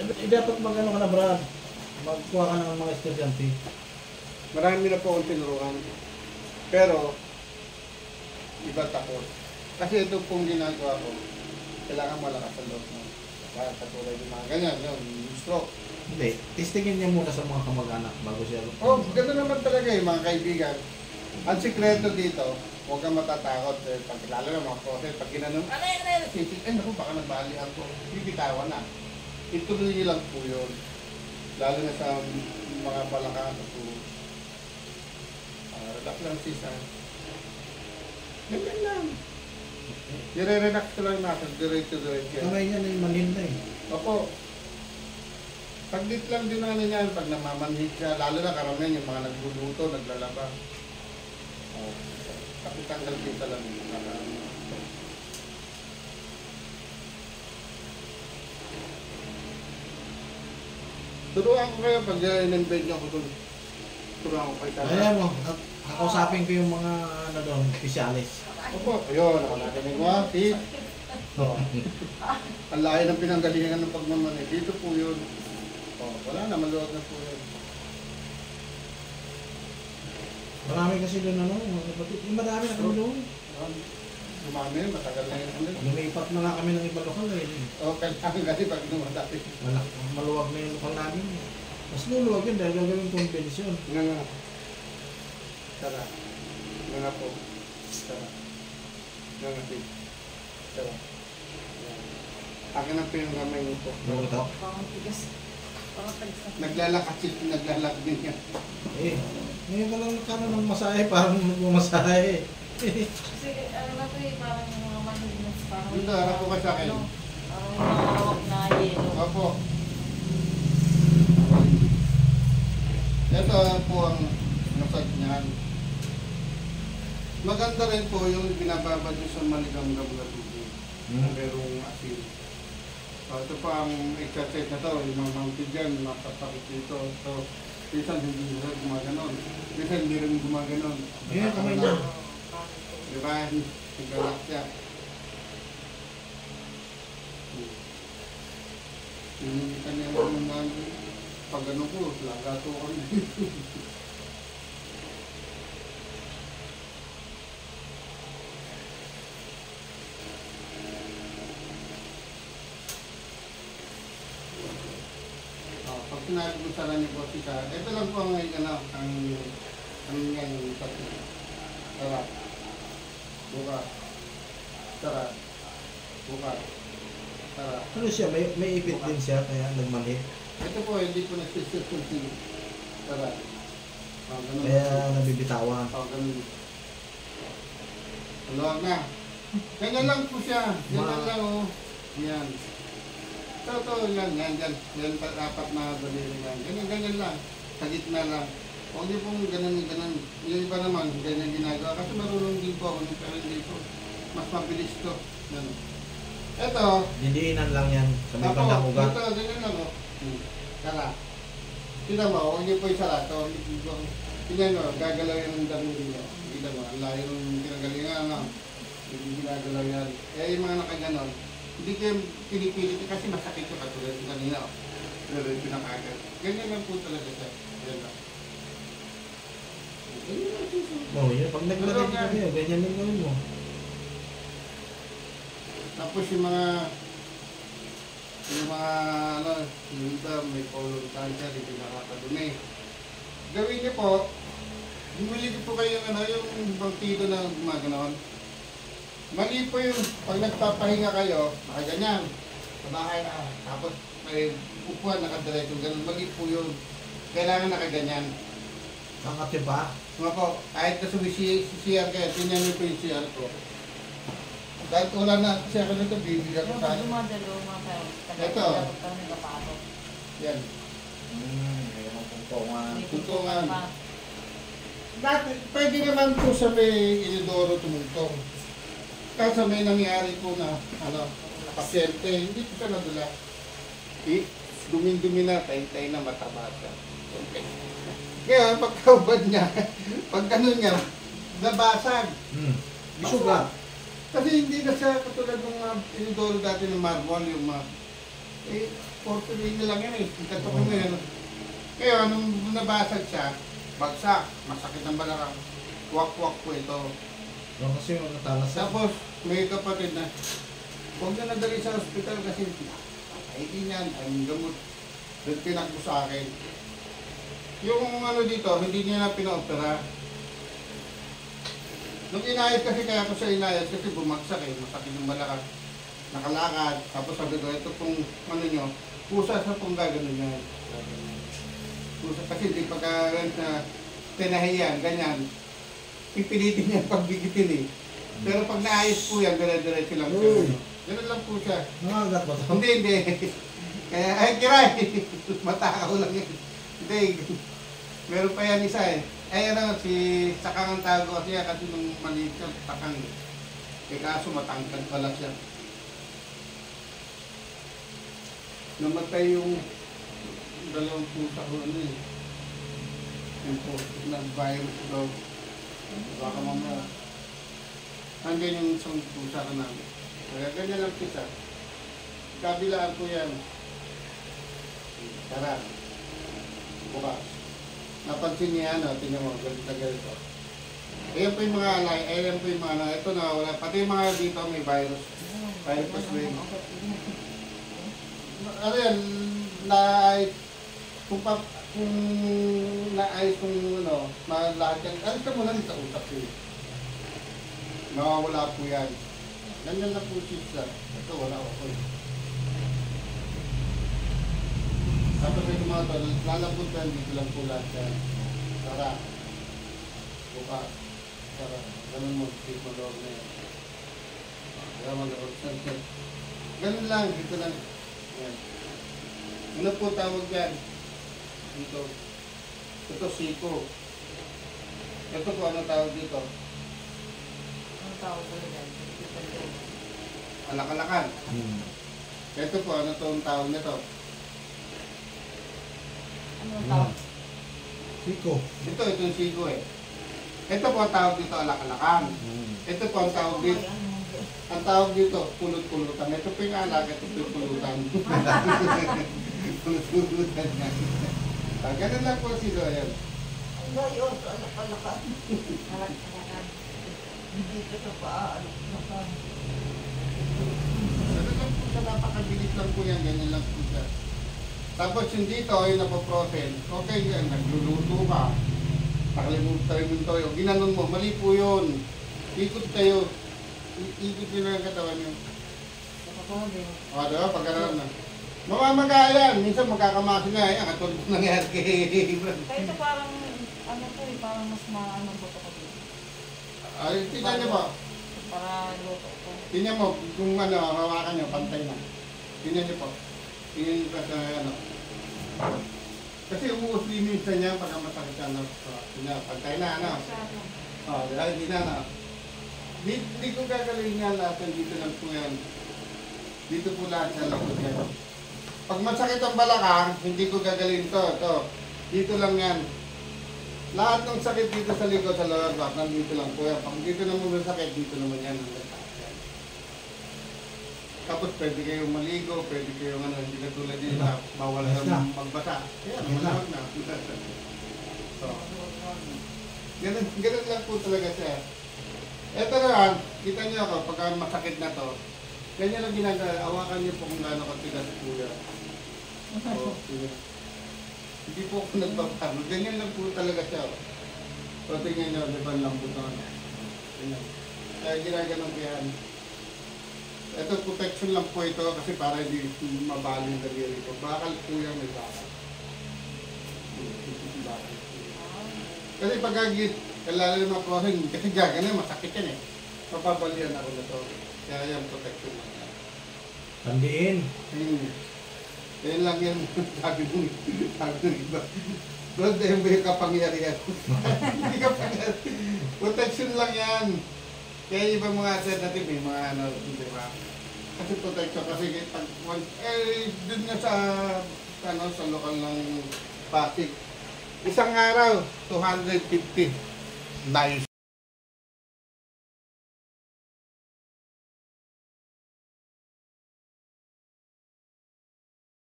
dapat mag-ano ka na, Brad. Magkuha ka ng mga estudyante. Marami na po akong tinuruan. Pero, iba takot. Kasi ito pong ginagawa ko, kailangan malakas ang loob mo. Kaya katulad yung mga ganyan, yung stroke. Hindi, testingin niya muna sa mga kamag-anak bago siya. Oh, gano'n naman talaga mga kaibigan. Ang sikreto dito, huwag kang matatakot. Pag lalo na mga process, pag ginanong, sisig, naku, baka nagbali ako. Bibitawan na. Ituloy niyo lang po yun. Lalo na sa mga balakang po. Relax lang sisa. Ganyan lang. Dire-relax ko lang natin, diretso-diretso. Kamay niya na yung manhin na eh. Opo. Paglit lang din namin yan, pag namamanhid siya, lalo na karamihan yung mga nagluluto, naglalaba. Kapitanggal kita lang yung turuan ko kayo pag in-embed niyo ako doon. Turuan ko kayo talaga. Ayan mo, kakausapin ko yung mga ano doon, specialist. Opo, ayun, ako natin mo. See? So, ang layo ng pinanggalingan ng pagmamanhid. Dito po yun. Wala na, maluwag na po yun. Marami kasi doon ano, marami na kami doon. Dumami, matagal na yun. Lumipat na nga kami ng iba lokal eh. Kailangan kasi pag dumadami. Maluwag na yung lokal namin. Mas luluwag yun dahil gagawin convention. Nga. Tara. Nga po. Tara. Nga po. Tara. Akin ang pinangamay nito. Ito? Naglalak din yan. Eh, ngayon ka lang nagkaroon ng masahe, parang magmamasahe. Kasi ano na ito eh, parang yung mga malinis, parang Dito, harap ko ka sa akin. parang yung mga hawak na yelo. Opo. Ito po ang nasad niyan. Maganda rin po yung binababad nyo sa maligamgam na tubig. Merong asin. Ito pa ang exercise na ito, yung mga mountain dyan, makapakit dito. So, minsan hindi rin gumaganon. Minsan hindi rin gumaganon. Ayan, kamay niya. Diba? Naglalak siya. Hinimitan niya yung mga pag ano ko, lagato ko dito. Pag sinabi ko sana niyo po si Sarah, ito lang po ang yan yung tatlo. Sarap. Bukas. Sarap. Bukas. Sarap. Ano siya, may ipit din siya, kaya nagmanhid. Ito po, hindi po nagsisirkunsi. Sarap. Kaya nabibitawan. Ganun. Aluwag na. Ganyan lang po siya. Ganyan lang o. Yan. Ito, yan. Yan, dapat na daliri yan. Ganyan lang. Sa gitna lang. Huwag niyo pong ganun. Yung iba naman, ganyan ginagawa. Kasi marunong din po ako. Pero hindi po. Mas mabilis to. Yan. Ito. Didiinan lang yan sa may bandang ugat. Ito, ganyan lang o. Kala. Tignan mo, huwag niyo po isalat. Tignan mo, gagalaw yan ng daliri niyo. Tignan mo, ang layo ng pinagalingan. Hindi ginagalaw yan. Kaya yung mga nakaganon, hindi kayo pinipilit kasi masakit yung katulad yung kanina. Pero yung pinakagat. Ganyan lang po talaga siya. Ganyan lang. Oo, yun. Pag nagmanhid ka kayo, ganyan lang gawin mo. Tapos yung mga yung iba may colon cancer, hindi nakakadumi. Gawin niyo po, bumili ko po kayo yung bangkido na gumaganon. Mali po yung pag nagpapahinga kayo, nakaganyan, sa bahay na, tapos may upuan nakadiretso, ganun, mali po yun. Kailangan nakaganyan. Kakati ba? Mga po, kahit na sumisi-CR kayo, tingnan niyo po yung CR ko. Dahil wala na kasi ako nito, bibigyan ko Yung tayo. dumadalo, mga tayo. Ito. Yan. Mayroon pungtungan. Tuntungan. Dati, pwede naman po sa may inidoro tumungtong. Kaso may nangyari po na, pasyente, hindi po siya nadula. Duming-dumi na, tay-tay na, mataba siya. Okay. Ngayon, pagkaubad niya, pag niya, nabasag. Bisuga. Kasi hindi na siya katulad ng inidoro dati ng marble, yung Eh, 40 rin na lang yan eh. Ikatok mo yan. Kaya nung nabasag siya, bagsak, masakit ang balakang. Wak-wak po ito. No, kasi yung natalas na. Tapos, may kapatid na, huwag na nadali sa ospital kasi hindi niyan, ang gamot. Then pinakbo sa akin. Yung ano dito, hindi niya na pinaopera. Nung inayos kasi, kaya ko siya inayos kasi bumagsak eh, masakit yung balakang. Nakalakad, tapos sabi ko, ito pong ano nyo, pusa sa pong gagano niya. Pusa, kasi di pagka na tinahiyan, ganyan, pipilitin niya pagbigitin eh. Pero pag naayos po yan, dire-diretso lang siya. Uy. Ganun lang po siya. Nangagat ba ito? Hindi. Kaya, ay, kiray! Matakaw lang yan. Hindi. Meron pa yan isa eh. Ay, ano, si Sakang ang tawag ko siya kasi nung maliit siya, Sakang. Eh, kaso matangkad pala siya. Namatay yung dalawang pusa ko ano eh. Yung po, nag-virus daw. Baka mamaya. Hanggang yung isang pusa ka namin. Kaya ganyan lang kita. Kabilaan ko yan. Tara. Bukas. Napansin niya ano, tingnan mo, galit na ganito. Ayan po yung mga alay, ayan po yung mga ano, ito na wala. Pati yung mga dito may virus. Virus ring. Ano yan, kung naayos kung ano, lahat yan, alis ka muna sa utak eh. Nawawala po yan. Ganyan lang po siya. Ito wala ako eh. Tapos may mga ito, lalabot yan, dito lang po lahat yan. Tara. Bukas. Tara. Ganun mo, keep mo loob na yan. Kaya mag-loob siya. Ganun lang, dito lang. Yan. Ano po tawag yan? Dito. Ito, siko. Ito po, ano tawag dito? Ang tawag ko yan. Alak-alakan. Ito po, ano itong tawag nito? Ano ang tawag? Siko. Ito, itong siko eh. Ito po ang tawag dito, alak-alakan. Ito po ang tawag dito. Ang tawag dito, pulot-pulutan. Ito po yung alak, ito po yung pulutan. Pulot-pulutan yan. Ganun lang po sila yan. Ngayon, alak-alakan. Alak-alakan. Hindi ka sa paa, alak-alakan. Ganun lang po siya, napakabilis lang po yan, ganyan lang po siya. Tapos yung dito, yung napoprofen, okay yan, nagluluto ka, nakalimutan yung toyo, ginanon mo, mali po yun. Ikot kayo, ikot nyo na ang katawan nyo. Kapag din. O, diba, pagkaroon na. Mamamagayan, minsan magkakamasin na yan, katulad nangyari kay Brad. Kaya ito parang, ano po eh, parang mas maano ba ito ko dito? Ay, tingnan nyo po. Para luto ko. Tingnan mo, kung ano, hawakan nyo, pantay na. Tingnan nyo po. Tingnan nyo pa sa ano. Kasi umuusli minsan niya pagka masakit siya, ano. So, tingnan, pantay na, ano. O, dahil hindi na, ano. Hindi ko gagalawin nga lahat yan, dito lang po yan. Dito po lahat sa likod yan. Pag masakit ang balakang, hindi ko gagalawin to, ito. Dito lang yan. Lahat ng sakit dito sa likod, sa lower back, nandito lang po yan. Pag dito naman masakit, dito naman yan. Tapos pwede kayong maligo, pwede kayong ano, hindi ka tulad dito, bawal kang magbasa. Kaya, malawag na. So, ganun lang po talaga siya. Ito naman, kita niyo ako, pagka masakit na to, ganyan lang ginagawa, awakan niyo po kung gaano katigas po yan. So, hindi po ako nagpapano, ganyan lang po talaga siya. So, tingnan niyo, di ba lambot na ano. Ganyan. Kaya ginaganon ko yan. Ito, protection lang po ito kasi para hindi mabali yung daliri ko. Bakal po yan, may bakal. Kasi pagkagit, kailangan yung mga crossing, kasi gagana, masakit yan eh. Mapabalian ako na to. Kaya yan, protection lang yan. Tandiin. Kaya lang yan, sabi mo iba. Doon tayo ba yung kapangyarihan? Hindi kapangyarihan. Protection lang yan. Kaya iba mga alternative, may mga ano, di ba? Kasi protection, kasi pag, dun nga sa, ano, sa lokal ng Pasig, isang araw, 250 lives.